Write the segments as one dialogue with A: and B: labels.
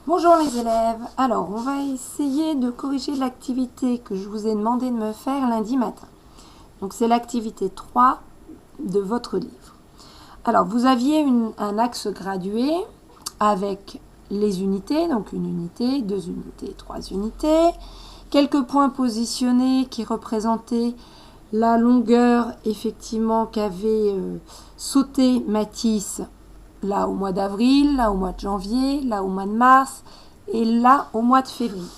A: Bonjour les élèves, alors on va essayer de corriger l'activité que je vous ai demandé de me faire lundi matin. Donc c'est l'activité 3 de votre livre. Alors vous aviez un axe gradué avec les unités, donc une unité, deux unités, trois unités, quelques points positionnés qui représentaient la longueur effectivement qu'avait sauté Matisse là au mois d'avril, là au mois de janvier, là au mois de mars et là au mois de février.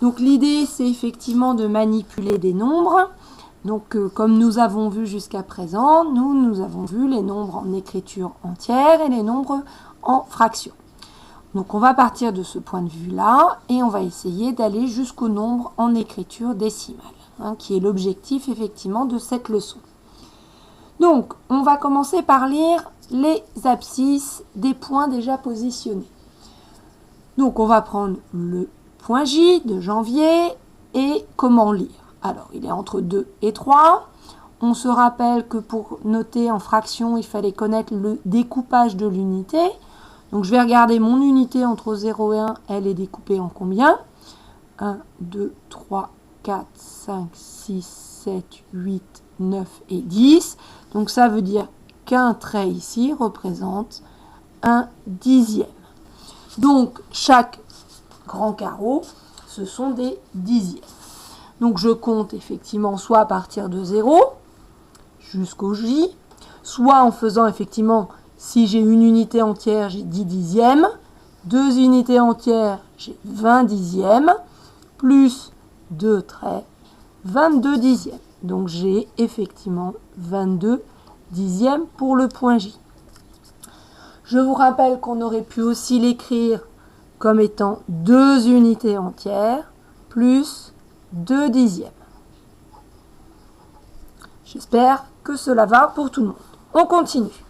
A: Donc l'idée c'est effectivement de manipuler des nombres. Donc comme nous avons vu jusqu'à présent, nous avons vu les nombres en écriture entière et les nombres en fractions. Donc on va partir de ce point de vue là et on va essayer d'aller jusqu'au nombre en écriture décimale, qui est l'objectif effectivement de cette leçon. Donc on va commencer par lire les abscisses des points déjà positionnés. Donc on va prendre le point J de janvier et comment lire. Alors il est entre 2 et 3. On se rappelle que pour noter en fraction, il fallait connaître le découpage de l'unité. Donc je vais regarder mon unité entre 0 et 1, elle est découpée en combien? 1, 2, 3, 4, 5, 6, 7, 8, 9 et 10. Donc ça veut dire qu'un trait ici représente un dixième. Donc chaque grand carreau, ce sont des dixièmes. Donc je compte effectivement soit à partir de 0 jusqu'au J, soit en faisant effectivement, si j'ai une unité entière, j'ai 10 dixièmes, deux unités entières, j'ai 20 dixièmes, plus deux traits, 22 dixièmes. Donc j'ai effectivement 22 dixièmes pour le point J. Je vous rappelle qu'on aurait pu aussi l'écrire comme étant deux unités entières plus 2 dixièmes. J'espère que cela va pour tout le monde. On continue.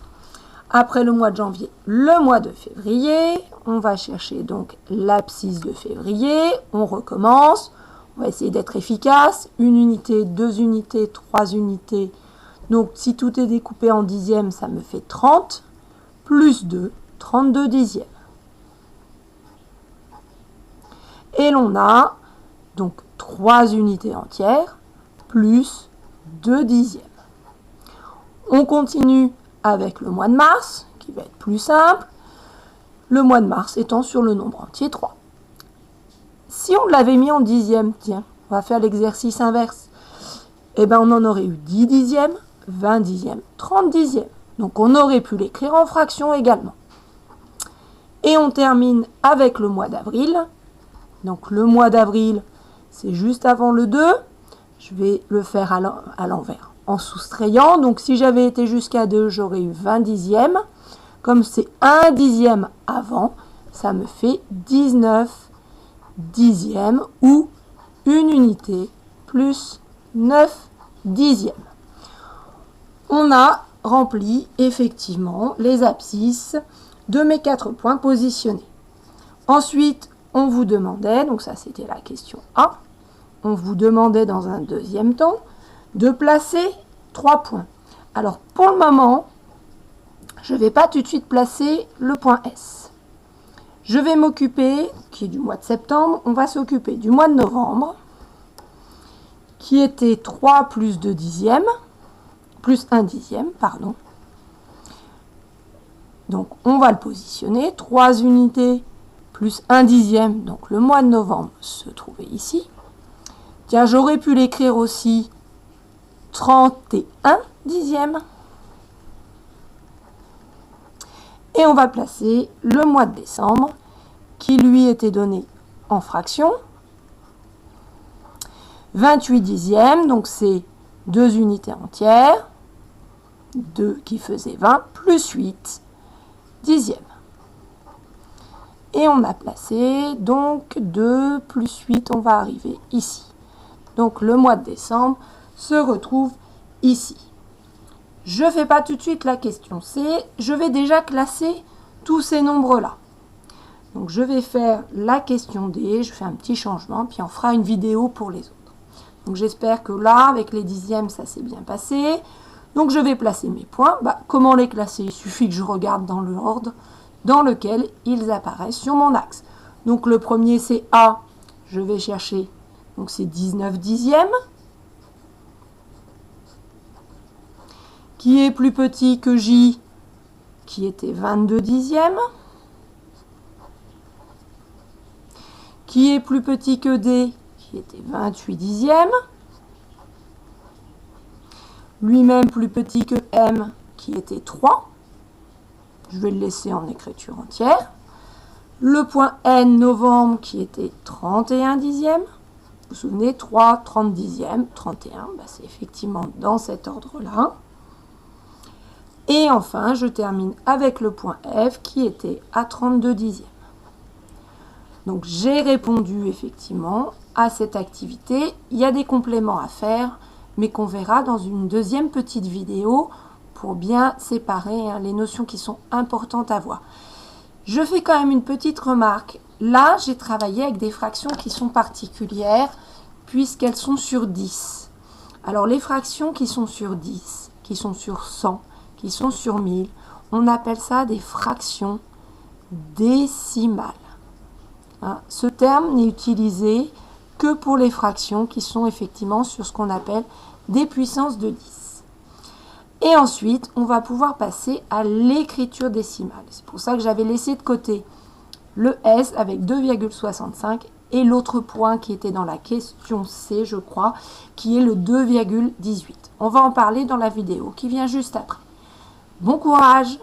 A: Après le mois de janvier, le mois de février, on va chercher donc l'abscisse de février. On recommence. On va essayer d'être efficace. Une unité, deux unités, trois unités. Donc si tout est découpé en dixièmes, ça me fait 30. Plus 2, 32 dixièmes. Et l'on a donc 3 unités entières plus 2 dixièmes. On continue avec le mois de mars, qui va être plus simple. Le mois de mars étant sur le nombre entier 3. Si on l'avait mis en dixièmes, tiens, on va faire l'exercice inverse. Eh bien, on en aurait eu 10 dixièmes, 20 dixièmes, 30 dixièmes. Donc, on aurait pu l'écrire en fraction également. Et on termine avec le mois d'avril. Donc, le mois d'avril, c'est juste avant le 2. Je vais le faire à l'envers en soustrayant. Donc, si j'avais été jusqu'à 2, j'aurais eu 20 dixièmes. Comme c'est 1 dixième avant, ça me fait 19 dixièmes ou une unité plus 9 dixièmes. On a rempli effectivement les abscisses de mes 4 points positionnés. Ensuite, on vous demandait, donc ça c'était la question A, on vous demandait dans un deuxième temps de placer 3 points. Alors pour le moment, je ne vais pas tout de suite placer le point S. Je vais m'occuper, qui est du mois de septembre, on va s'occuper du mois de novembre, qui était 3 plus 2 dixièmes, plus 1 dixième, pardon. Donc on va le positionner, 3 unités plus 1 dixième, donc le mois de novembre se trouvait ici. Tiens, j'aurais pu l'écrire aussi 31 dixièmes. Et on va placer le mois de décembre, qui lui était donné en fraction. 28 dixièmes, donc c'est 2 unités entières, 2 qui faisaient 20, plus 8 dixièmes. Et on a placé donc 2 plus 8, on va arriver ici. Donc le mois de décembre se retrouve ici. Je ne fais pas tout de suite la question C, je vais déjà classer tous ces nombres-là. Donc je vais faire la question D, je fais un petit changement, puis on fera une vidéo pour les autres. Donc j'espère que là, avec les dixièmes, ça s'est bien passé. Donc je vais placer mes points. Comment les classer? Il suffit que je regarde dans l'ordre dans lequel ils apparaissent sur mon axe. Donc le premier c'est A, je vais chercher, donc c'est 19 dixièmes. Qui est plus petit que J, qui était 22 dixièmes. Qui est plus petit que D, qui était 28 dixièmes. Lui-même plus petit que M, qui était 3. Je vais le laisser en écriture entière. Le point N, novembre, qui était 31 dixièmes. Vous vous souvenez, 3, 30 dixièmes, 31, c'est effectivement dans cet ordre-là. Et enfin, je termine avec le point F, qui était à 32 dixièmes. Donc, j'ai répondu effectivement à cette activité. Il y a des compléments à faire, mais qu'on verra dans une deuxième petite vidéo pour bien séparer les notions qui sont importantes à voir. Je fais quand même une petite remarque. Là, j'ai travaillé avec des fractions qui sont particulières puisqu'elles sont sur 10. Alors, les fractions qui sont sur 10, qui sont sur 100, qui sont sur 1000, on appelle ça des fractions décimales. Ce terme n'est utilisé que pour les fractions qui sont effectivement sur ce qu'on appelle des puissances de 10. Et ensuite, on va pouvoir passer à l'écriture décimale. C'est pour ça que j'avais laissé de côté le S avec 2,65 et l'autre point qui était dans la question C, je crois, qui est le 2,18. On va en parler dans la vidéo qui vient juste après. Bon courage!